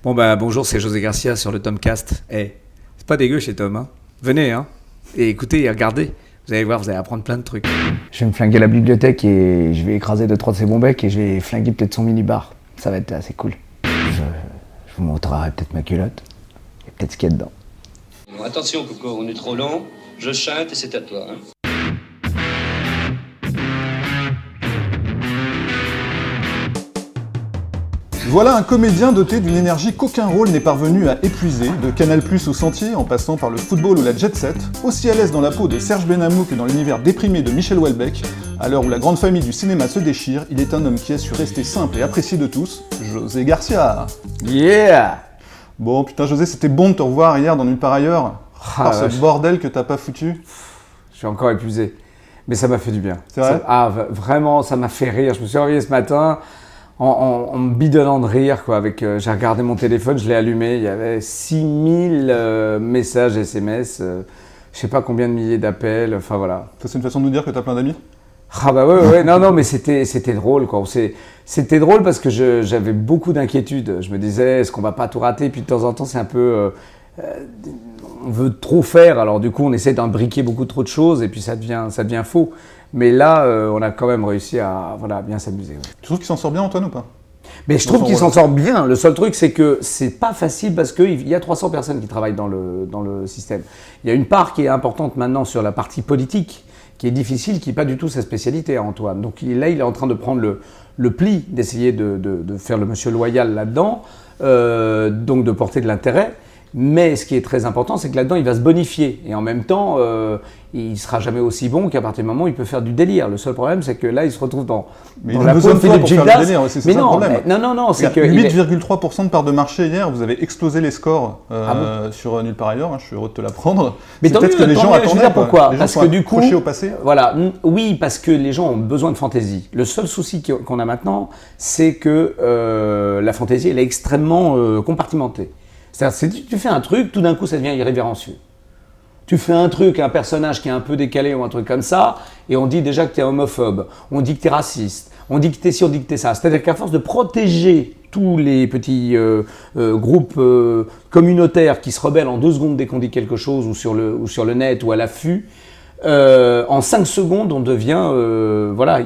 Bon bah bonjour, c'est José Garcia sur le Tomcast. C'est pas dégueu chez Tom, hein. Venez, hein. Et écoutez et regardez. Vous allez voir, vous allez apprendre plein de trucs. Je vais me flinguer la bibliothèque et je vais écraser 2-3 de ses bons becs et je vais flinguer peut-être son mini-bar. Ça va être assez cool. Je vous montrerai peut-être ma culotte et peut-être ce qu'il y a dedans. Bon, attention Coco, on est trop long. Je chante et c'est à toi. Hein. Voilà un comédien doté d'une énergie qu'aucun rôle n'est parvenu à épuiser, de Canal+ au Sentier, en passant par le football ou la jet-set, aussi à l'aise dans la peau de Serge Benamou que dans l'univers déprimé de Michel Houellebecq. À l'heure où la grande famille du cinéma se déchire, il est un homme qui a su rester simple et apprécié de tous, José Garcia. Yeah! Bon putain José, c'était bon de te revoir hier dans Nulle part ailleurs, par ce bordel que t'as pas foutu. Je suis encore épuisé, mais ça m'a fait du bien. C'est vrai ? Vraiment, ça m'a fait rire. Je me suis réveillé ce matin en me bidonnant de rire, quoi. J'ai regardé mon téléphone, je l'ai allumé, il y avait 6000 messages SMS, je sais pas combien de milliers d'appels, enfin voilà. Ça c'est une façon de nous dire que t'as plein d'amis ? Ah bah ouais, non, mais c'était drôle, quoi. C'était drôle parce que j'avais beaucoup d'inquiétudes. Je me disais, est-ce qu'on va pas tout rater ? Puis de temps en temps, c'est un peu... on veut trop faire, alors du coup, on essaie d'imbriquer beaucoup trop de choses et puis ça devient faux. Mais là, on a quand même réussi à bien s'amuser. Ouais. Tu trouves qu'il s'en sort bien Antoine ou pas ? Mais je trouve qu'il s'en sort bien. Le seul truc, c'est que c'est pas facile parce qu'il y a 300 personnes qui travaillent dans le système. Il y a une part qui est importante maintenant sur la partie politique, qui est difficile, qui n'est pas du tout sa spécialité à Antoine. Donc là, il est en train de prendre le pli, d'essayer de faire le monsieur loyal là-dedans, donc de porter de l'intérêt. Mais ce qui est très important, c'est que là-dedans, il va se bonifier. Et en même temps, il ne sera jamais aussi bon qu'à partir du moment où il peut faire du délire. Le seul problème, c'est que là, il se retrouve dans la peau de Philippe Gildas. C'est ça le problème. Non, c'est que... 8,3% de part de marché hier, vous avez explosé les scores sur Nulle part ailleurs, je suis heureux de te l'apprendre. Mais tant mieux, que les gens attendaient. Je veux dire pourquoi ? Parce que du coup, au passé. Voilà, oui, parce que les gens ont besoin de fantaisie. Le seul souci qu'on a maintenant, c'est que la fantaisie, elle est extrêmement compartimentée. C'est-à-dire, tu fais un truc, tout d'un coup, ça devient irrévérencieux. Tu fais un truc, un personnage qui est un peu décalé ou un truc comme ça, et on dit déjà que tu es homophobe, on dit que tu es raciste, on dit que tu es ci, on dit que tu es ça. C'est-à-dire qu'à force de protéger tous les petits groupes communautaires qui se rebellent en 2 secondes dès qu'on dit quelque chose, ou sur le net, ou à l'affût, en 5 secondes, on devient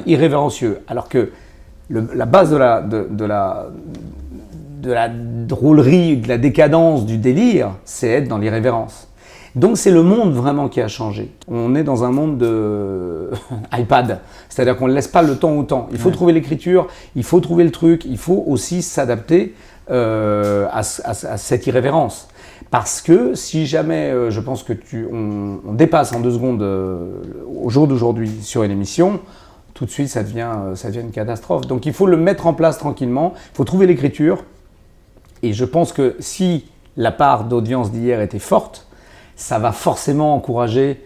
irrévérencieux. Alors que la base de la drôlerie, de la décadence, du délire, c'est être dans l'irrévérence. Donc c'est le monde vraiment qui a changé. On est dans un monde de iPad, c'est-à-dire qu'on ne laisse pas le temps au temps. Il faut trouver l'écriture, il faut trouver le truc, il faut aussi s'adapter à cette irrévérence. Parce que si jamais, je pense que on dépasse en 2 secondes au jour d'aujourd'hui sur une émission, tout de suite ça devient une catastrophe. Donc il faut le mettre en place tranquillement, il faut trouver l'écriture. Et je pense que si la part d'audience d'hier était forte, ça va forcément encourager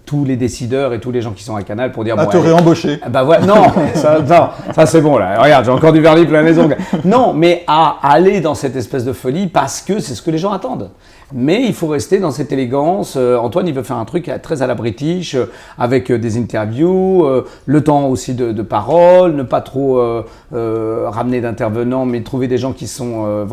tous les décideurs et tous les gens qui sont à Canal pour dire... te réembaucher. Bah ouais, non, ça c'est bon là. Regarde, j'ai encore du vernis plein les ongles. Non, mais à aller dans cette espèce de folie parce que c'est ce que les gens attendent. Mais il faut rester dans cette élégance. Antoine, il veut faire un truc très à la British, avec des interviews, le temps aussi de parole, ne pas trop ramener d'intervenants, mais trouver des gens qui sont...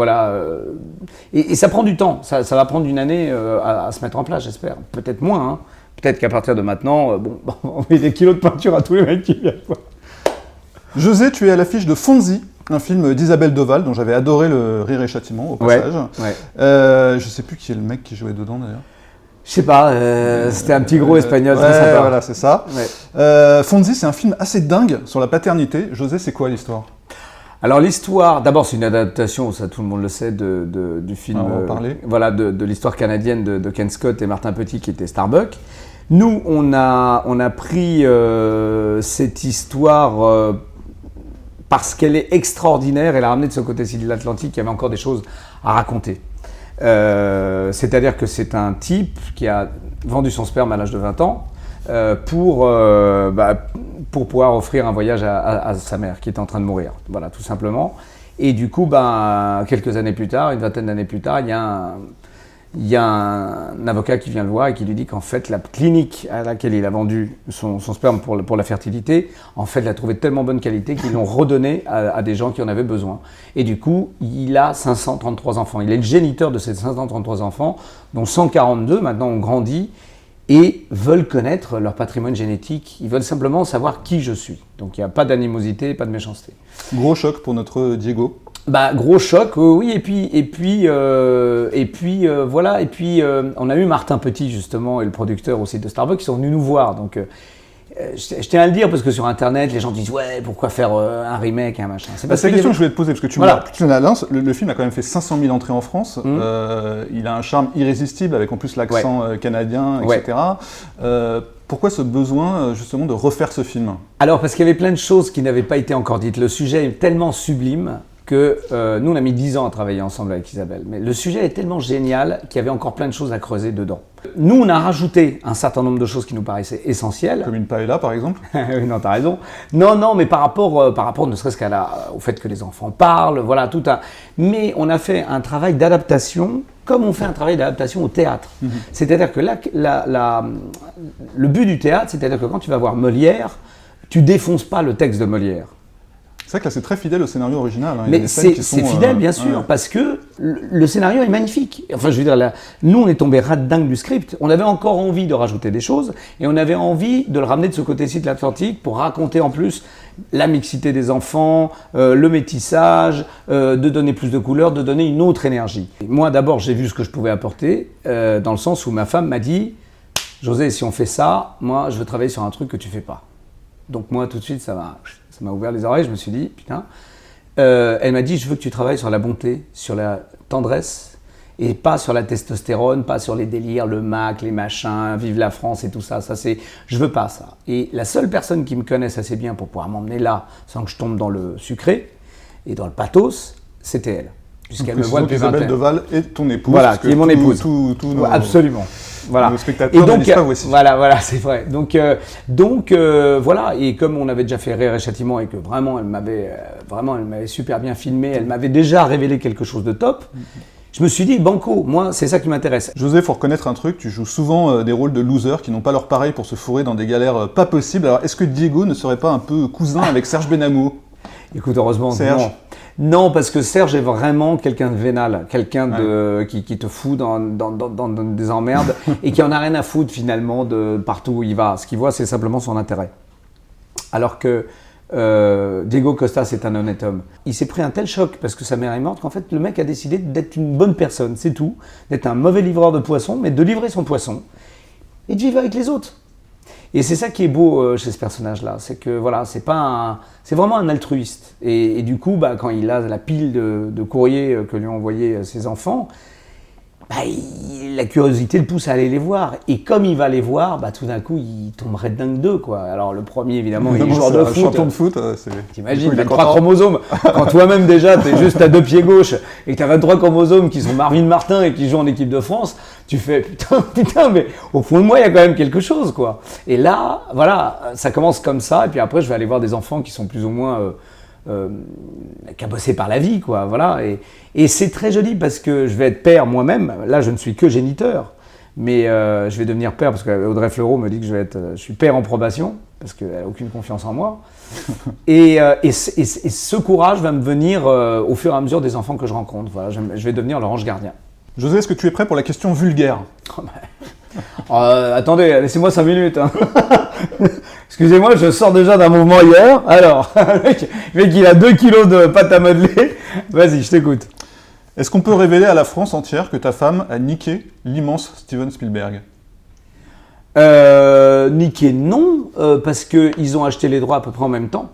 Et ça prend du temps. Ça va prendre une année à se mettre en place, j'espère. Peut-être moins. Hein. Peut-être qu'à partir de maintenant, on met des kilos de peinture à tous les mecs qui viennent. José, tu es à l'affiche de Fonzie, un film d'Isabelle Doval, dont j'avais adoré le Rire et Châtiment, au passage. Ouais. Je sais plus qui est le mec qui jouait dedans, d'ailleurs. Je sais pas, c'était un petit gros espagnol, très sympa. Voilà, c'est ça. Ouais. Fonzie, c'est un film assez dingue sur la paternité. José, c'est quoi l'histoire ? Alors l'histoire, d'abord c'est une adaptation, ça tout le monde le sait, du film, on va en parler. De l'histoire canadienne de Ken Scott et Martin Petit qui était Starbuck. Nous, on a pris cette histoire parce qu'elle est extraordinaire, elle a ramené de ce côté-ci de l'Atlantique, il y avait encore des choses à raconter. C'est-à-dire que c'est un type qui a vendu son sperme à l'âge de 20 ans pour pouvoir offrir un voyage à sa mère qui était en train de mourir, voilà, tout simplement. Et du coup, quelques années plus tard, une vingtaine d'années plus tard, il y a il y a un avocat qui vient le voir et qui lui dit qu'en fait, la clinique à laquelle il a vendu son sperme pour la fertilité, en fait, l'a trouvé de tellement bonne qualité qu'ils l'ont redonné à des gens qui en avaient besoin. Et du coup, il a 533 enfants. Il est le géniteur de ces 533 enfants, dont 142 maintenant ont grandi et veulent connaître leur patrimoine génétique. Ils veulent simplement savoir qui je suis. Donc il n'y a pas d'animosité, pas de méchanceté. Gros choc pour notre Diego. Bah, gros choc, oui, et puis voilà, et puis on a eu Martin Petit justement et le producteur aussi de Starbucks qui sont venus nous voir, donc je tiens à le dire parce que sur internet les gens disent ouais pourquoi faire un remake, un machin. C'est la question que je voulais te poser parce que tu le film a quand même fait 500 000 entrées en France, il a un charme irrésistible avec en plus l'accent canadien, etc. Pourquoi ce besoin justement de refaire ce film? Alors parce qu'il y avait plein de choses qui n'avaient pas été encore dites, le sujet est tellement sublime que nous, on a mis 10 ans à travailler ensemble avec Isabelle. Mais le sujet est tellement génial qu'il y avait encore plein de choses à creuser dedans. Nous, on a rajouté un certain nombre de choses qui nous paraissaient essentielles. Comme une paella, par exemple. Oui, non, t'as raison. Non, mais par rapport ne serait-ce au fait que les enfants parlent, voilà, tout un... Mais on a fait un travail d'adaptation, comme on fait un travail d'adaptation au théâtre. C'est-à-dire que le but du théâtre, c'est-à-dire que quand tu vas voir Molière, tu défonces pas le texte de Molière. C'est vrai que là, c'est très fidèle au scénario original. Hein. Mais c'est fidèle, bien sûr, parce que le scénario est magnifique. Enfin, je veux dire, nous, on est tombés rats-dingue du script. On avait encore envie de rajouter des choses, et on avait envie de le ramener de ce côté-ci de l'Atlantique pour raconter en plus la mixité des enfants, le métissage, de donner plus de couleurs, de donner une autre énergie. Et moi, d'abord, j'ai vu ce que je pouvais apporter, dans le sens où ma femme m'a dit « José, si on fait ça, moi, je veux travailler sur un truc que tu fais pas. » Donc moi, tout de suite, ça m'a ouvert les oreilles, je me suis dit, putain. Elle m'a dit, je veux que tu travailles sur la bonté, sur la tendresse, et pas sur la testostérone, pas sur les délires, le Mac, les machins, vive la France et tout ça. Je veux pas ça. Et la seule personne qui me connaisse assez bien pour pouvoir m'emmener là, sans que je tombe dans le sucré et dans le pathos, c'était elle. Puisqu'elle me voit depuis 20 ans. Isabelle Deval est ton épouse. Voilà, qui est mon épouse. Absolument. Voilà. Nos spectateurs et donc, pas aussi. Voilà, c'est vrai. Donc, voilà. Et comme on avait déjà fait Rire et Châtiment et que vraiment, elle m'avait super bien filmé, elle m'avait déjà révélé quelque chose de top. Je me suis dit, banco, moi, c'est ça qui m'intéresse. José, faut reconnaître un truc, tu joues souvent des rôles de losers qui n'ont pas leur pareil pour se fourrer dans des galères pas possibles. Alors, est-ce que Diego ne serait pas un peu cousin avec Serge Benamou? Écoute, heureusement, Serge. Non, parce que Serge est vraiment quelqu'un de vénal, quelqu'un qui te fout dans des emmerdes et qui en a rien à foutre finalement de partout où il va. Ce qu'il voit, c'est simplement son intérêt. Alors que Diego Costa, c'est un honnête homme. Il s'est pris un tel choc parce que sa mère est morte qu'en fait, le mec a décidé d'être une bonne personne, c'est tout. D'être un mauvais livreur de poissons, mais de livrer son poisson et de vivre avec les autres. Et c'est ça qui est beau chez ce personnage-là, c'est que voilà, c'est vraiment un altruiste. Et du coup, quand il a la pile de courriers que lui ont envoyés ses enfants, la curiosité le pousse à aller les voir. Et comme il va les voir, tout d'un coup, il tomberait dingue d'eux, quoi. Alors le premier, évidemment, il est joueur de foot. Champion de foot, t'imagines, 23 chromosomes. Quand toi-même déjà, t'es juste à 2 pieds gauche et que t'as 23 chromosomes qui sont Marvin Martin et qui jouent en équipe de France, tu fais putain, mais au fond de moi, il y a quand même quelque chose, quoi. Et là, voilà, ça commence comme ça. Et puis après, je vais aller voir des enfants qui sont plus ou moins cabossés par la vie, quoi. Voilà. Et c'est très joli parce que je vais être père moi-même. Là, je ne suis que géniteur. Mais je vais devenir père parce que Audrey Fleurot me dit que je suis père en probation parce qu'elle n'a aucune confiance en moi. et ce courage va me venir au fur et à mesure des enfants que je rencontre. Voilà, je vais devenir leur ange gardien. José, est-ce que tu es prêt pour la question vulgaire? Attendez, laissez-moi 5 minutes. Hein. Excusez-moi, je sors déjà d'un mouvement hier. Alors, le mec, il a 2 kilos de pâte à modeler. Vas-y, je t'écoute. Est-ce qu'on peut révéler à la France entière que ta femme a niqué l'immense Steven Spielberg? Niqué, non, parce qu'ils ont acheté les droits à peu près en même temps.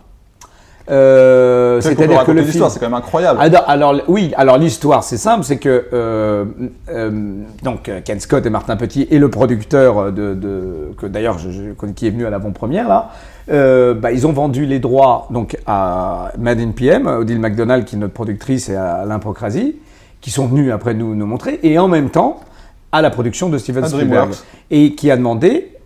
C'est-à-dire que l'histoire, c'est quand même incroyable. Alors l'histoire, c'est simple, c'est que donc Ken Scott et Martin Petit et le producteur que d'ailleurs qui est venu à l'avant-première là, ils ont vendu les droits donc à Made in PM, Odile McDonald qui est notre productrice et à Alain Procrasi, qui sont venus après nous montrer, et en même temps à la production de Steven Spielberg, et qui a demandé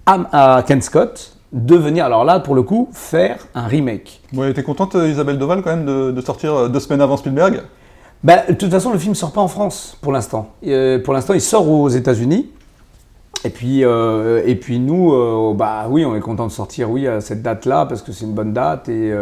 à Ken Scott de venir, alors là, pour le coup, faire un remake. Ouais, t'es contente, Isabelle Deval, quand même, de sortir 2 semaines avant Spielberg? Bah, de toute façon, le film sort pas en France pour l'instant. Pour l'instant, il sort aux États-Unis. Et puis nous, bah oui, on est content de sortir, oui, à cette date-là, parce que c'est une bonne date. Et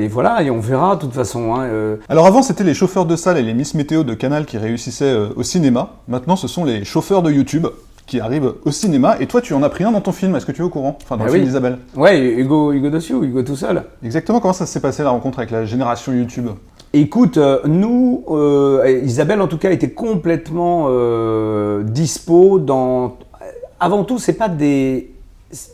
voilà, et on verra de toute façon. Hein, Alors avant, c'était les chauffeurs de salle et les Miss Météo de Canal qui réussissaient au cinéma. Maintenant, ce sont les chauffeurs de YouTube qui arrivent au cinéma. Et toi, tu en as pris un dans ton film. Est-ce que tu es au courant? Enfin, dans le film d'Isabelle. Ouais, Hugo Dossiou, Hugo tout seul. Exactement, comment ça s'est passé la rencontre avec la génération YouTube? Écoute, nous, Isabelle en tout cas était complètement dispo dans... Avant tout, c'est pas des...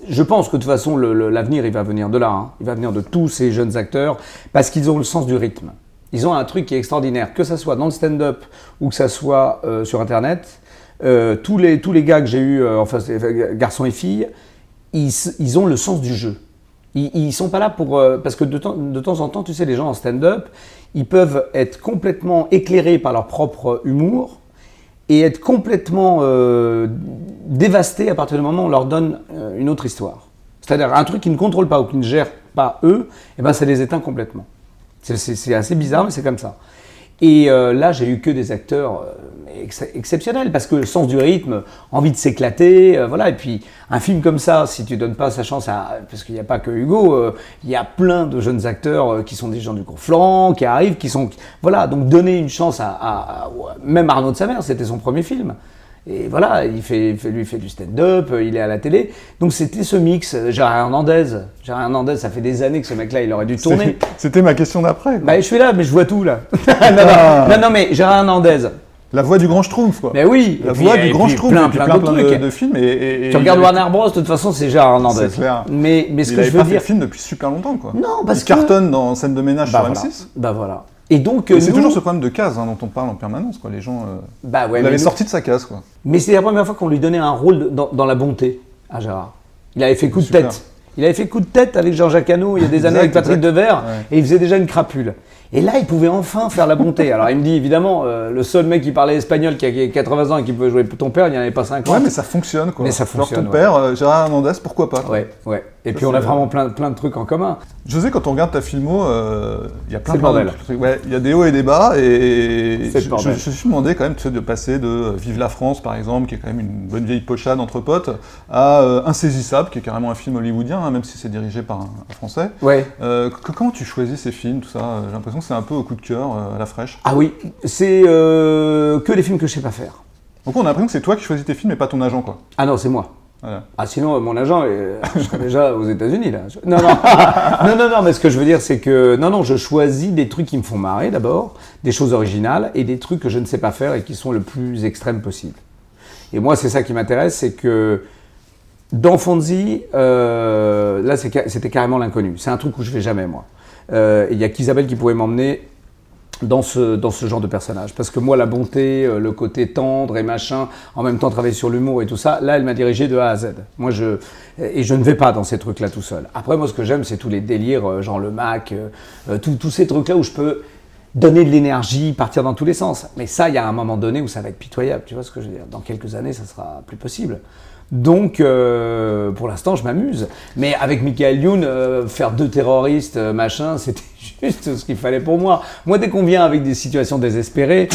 Je pense que de toute façon, l'avenir, il va venir de là. Hein. Il va venir de tous ces jeunes acteurs parce qu'ils ont le sens du rythme. Ils ont un truc qui est extraordinaire, que ça soit dans le stand-up ou que ça soit sur Internet. Tous les gars que j'ai eus, enfin, garçons et filles, ils ont le sens du jeu. Ils sont pas là pour... parce que de temps en temps, tu sais, les gens en stand-up, ils peuvent être complètement éclairés par leur propre humour et être complètement dévastés à partir du moment où on leur donne une autre histoire. C'est-à-dire un truc qu'ils ne contrôlent pas ou qu'ils ne gèrent pas eux, et ben ça les éteint complètement. C'est assez bizarre, mais c'est comme ça. Et là, j'ai eu que des acteurs exceptionnels parce que le sens du rythme, envie de s'éclater, voilà. Et puis un film comme ça, si tu donnes pas sa chance à, parce qu'il n'y a pas que Hugo, il y a plein de jeunes acteurs qui sont des gens du gros flanc, qui arrivent, qui sont, voilà. Donc donner une chance à même Arnaud de Samer, c'était son premier film. Et voilà, lui fait du stand-up, il est à la télé. Donc c'était ce mix. Gérard Hernandez, ça fait des années que ce mec-là, il aurait dû tourner. C'était ma question d'après. Bah, je suis là, mais je vois tout là. non, mais Gérard Hernandez. La voix du grand Schtroumpf, quoi. Mais oui. La voix du grand Schtroumpf, et puis plein de films. Tu regardes Warner Bros, de toute façon, c'est Gérard Hernandez. C'est clair. Mais ce que je veux dire... Il n'avait pas fait de film depuis super longtemps, quoi. Non, parce il cartonne dans Scène de ménage sur M6. Bah voilà. Et donc, c'est toujours ce problème de case dont on parle en permanence, quoi. Les gens l'avaient sorti de sa case, quoi. Mais c'est la première fois qu'on lui donnait un rôle dans la bonté à Gérard. Il avait fait coup de tête. Il avait fait coup de tête avec Jean-Jacques Hano il y a des années avec Patrick Devers, et il faisait déjà une crapule. Et là, il pouvait enfin faire la bonté. Alors il me dit évidemment, le seul mec qui parlait espagnol qui a 80 ans et qui pouvait jouer ton père, il n'y en avait pas 50. Ouais, mais ça fonctionne, quoi. Mais ça fonctionne. Genre ton père, Gérard Hernandez, pourquoi pas, quoi. Ouais. Et puis on a vraiment plein de trucs en commun. José, quand on regarde ta filmo, il y a plein de trucs. Ouais, il y a des hauts et des bas, et je me suis demandé quand même de passer de Vive la France, par exemple, qui est quand même une bonne vieille pochade entre potes, à Insaisissable, qui est carrément un film hollywoodien, hein, même si c'est dirigé par un Français. Ouais. Comment tu choisis ces films, tout ça? J'ai l'impression que c'est un peu au coup de cœur, à la fraîche. Ah oui, c'est que des films que je sais pas faire. Donc on a l'impression que c'est toi qui choisis tes films et pas ton agent, quoi. Ah non, c'est moi. Voilà. Ah sinon, mon agent, je serais déjà aux États-Unis là. Non, mais ce que je veux dire, c'est que je choisis des trucs qui me font marrer d'abord, des choses originales et des trucs que je ne sais pas faire et qui sont le plus extrêmes possible. Et moi, c'est ça qui m'intéresse, c'est que dans Fonzie, là, c'était carrément l'inconnu. C'est un truc où je vais jamais, moi. Il y a qu'Isabelle qui pouvait m'emmener dans ce genre de personnage. Parce que moi, la bonté, le côté tendre et machin, en même temps travailler sur l'humour et tout ça, là, elle m'a dirigé de A à Z. Moi, je ne vais pas dans ces trucs-là tout seul. Après, moi, ce que j'aime, c'est tous les délires, genre le Mac, tous ces trucs-là où je peux donner de l'énergie, partir dans tous les sens. Mais ça, il y a un moment donné où ça va être pitoyable. Tu vois ce que je veux dire? Dans quelques années, ça sera plus possible. Donc, pour l'instant, je m'amuse. Mais avec Michael Youn, faire 2 terroristes, machin, c'était juste ce qu'il fallait pour moi. Moi, dès qu'on vient avec des situations désespérées,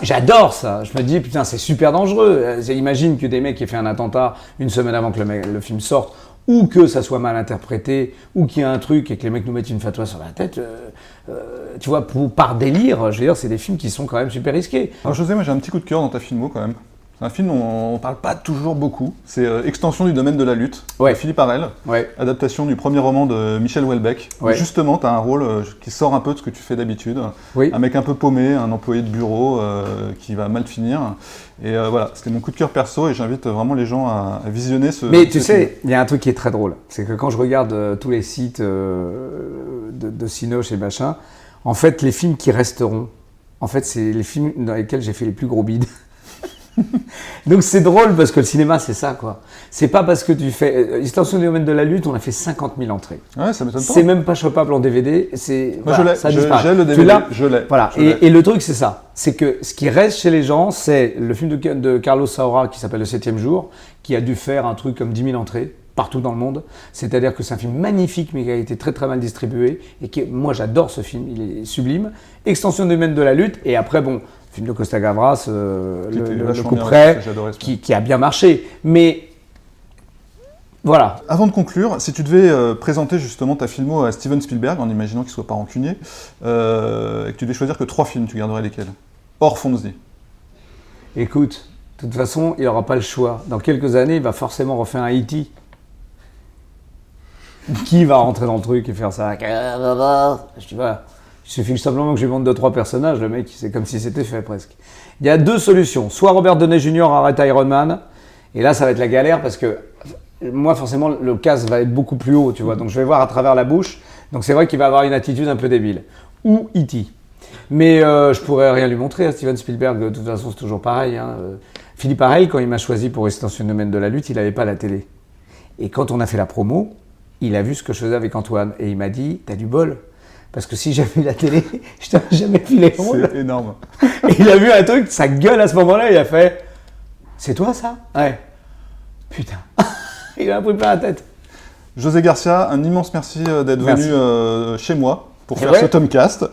j'adore ça. Je me dis, putain, c'est super dangereux. Imagine que des mecs aient fait un attentat une semaine avant que le film sorte, ou que ça soit mal interprété, ou qu'il y ait un truc et que les mecs nous mettent une fatwa sur la tête. Tu vois, par délire, je veux dire, c'est des films qui sont quand même super risqués. Alors José, moi j'ai un petit coup de cœur dans ta filmo quand même. C'est un film dont on ne parle pas toujours beaucoup. C'est Extension du domaine de la lutte, de Philippe Harel, adaptation du premier roman de Michel Houellebecq. Justement, tu as un rôle qui sort un peu de ce que tu fais d'habitude. Un mec un peu paumé, un employé de bureau qui va mal finir. Et voilà, c'était mon coup de cœur perso et j'invite vraiment les gens à visionner ce film. Mais tu sais, il y a un truc qui est très drôle. C'est que quand je regarde tous les sites de Cinoche et machin, en fait, les films qui resteront, en fait, c'est les films dans lesquels j'ai fait les plus gros bides. Donc c'est drôle parce que le cinéma c'est ça quoi. C'est pas parce que tu fais Extension du domaine de la lutte, on a fait 50 000 entrées. Ouais, ça m'étonne pas. C'est même pas chopable en DVD. Moi je l'ai, j'ai le DVD, je l'ai. Voilà. Et le truc c'est ça, c'est que ce qui reste chez les gens, c'est le film de Carlos Saura qui s'appelle Le 7e jour, qui a dû faire un truc comme 10 000 entrées. partout dans le monde. C'est-à-dire que c'est un film magnifique, mais qui a été très très mal distribué. Et qui, moi, j'adore ce film, il est sublime. Extension du domaine de la lutte. Et après, bon, film de Costa Gavras, le coup près, qui a bien marché. Mais voilà. Avant de conclure, si tu devais présenter justement ta filmo à Steven Spielberg, en imaginant qu'il ne soit pas rancunier, et que tu devais choisir que 3 films, tu garderais lesquels? Hors Fonzie. Écoute, de toute façon, il n'aura pas le choix. Dans quelques années, il va forcément refaire un E.T. Qui va rentrer dans le truc et faire ça? Je dis, voilà. Il suffit simplement que je lui montre 2-3 personnages, le mec, c'est comme si c'était fait presque. Il y a 2 solutions. Soit Robert Downey Jr. arrête Iron Man, et là, ça va être la galère parce que moi, forcément, le casque va être beaucoup plus haut, tu vois. Donc, je vais voir à travers la bouche. Donc, c'est vrai qu'il va avoir une attitude un peu débile. Ou E.T. Mais je pourrais rien lui montrer à Steven Spielberg. De toute façon, c'est toujours pareil. Hein. Philippe Harel, quand il m'a choisi pour Extension du domaine de la lutte, il n'avait pas la télé. Et quand on a fait la promo, il a vu ce que je faisais avec Antoine. Et il m'a dit, t'as du bol. Parce que si j'avais eu la télé, je t'aurais jamais filé les rôles. C'est énorme. Et il a vu un truc, sa gueule à ce moment-là, il a fait, c'est toi ça? Ouais. Putain. Il a pris plein la tête. José Garcia, un immense merci d'être venu chez moi pour faire ce Tomcast.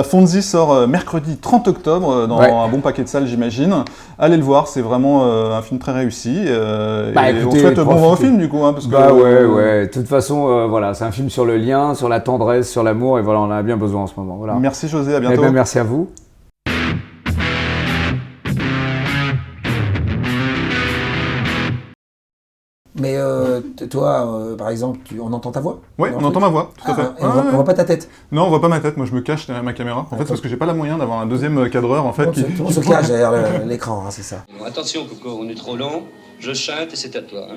Fonzie sort mercredi 30 octobre dans un bon paquet de salles, j'imagine. Allez le voir, c'est vraiment un film très réussi. Et on souhaite bon vent au film, du coup. Hein, parce que, ouais. De toute façon, voilà, c'est un film sur le lien, sur la tendresse, sur l'amour, et voilà, on en a bien besoin en ce moment. Voilà. Merci José, à bientôt. Eh bien, merci à vous. Mais toi, par exemple, on entend ta voix? Oui, on entend ma voix, tout à fait. On voit pas ta tête? Non, on voit pas ma tête, moi je me cache derrière ma caméra. En fait, parce que j'ai pas la moyen d'avoir un deuxième cadreur en fait. Tout le monde se cache derrière l'écran, hein, c'est ça. Bon, attention Coco, on est trop lent, je chante et c'est à toi. Hein.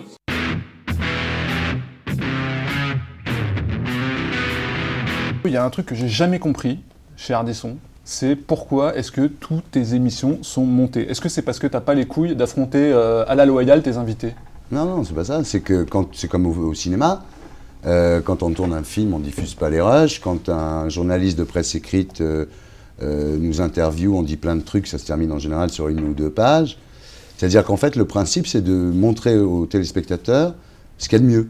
Il y a un truc que j'ai jamais compris chez Ardisson, c'est pourquoi est-ce que toutes tes émissions sont montées? Est-ce que c'est parce que t'as pas les couilles d'affronter à la loyale tes invités? Non, c'est pas ça. C'est que c'est comme au cinéma. Quand on tourne un film, on diffuse pas les rushs. Quand un journaliste de presse écrite nous interviewe, on dit plein de trucs. Ça se termine en général sur 1 ou 2 pages. C'est-à-dire qu'en fait, le principe, c'est de montrer aux téléspectateurs ce qu'il y a de mieux.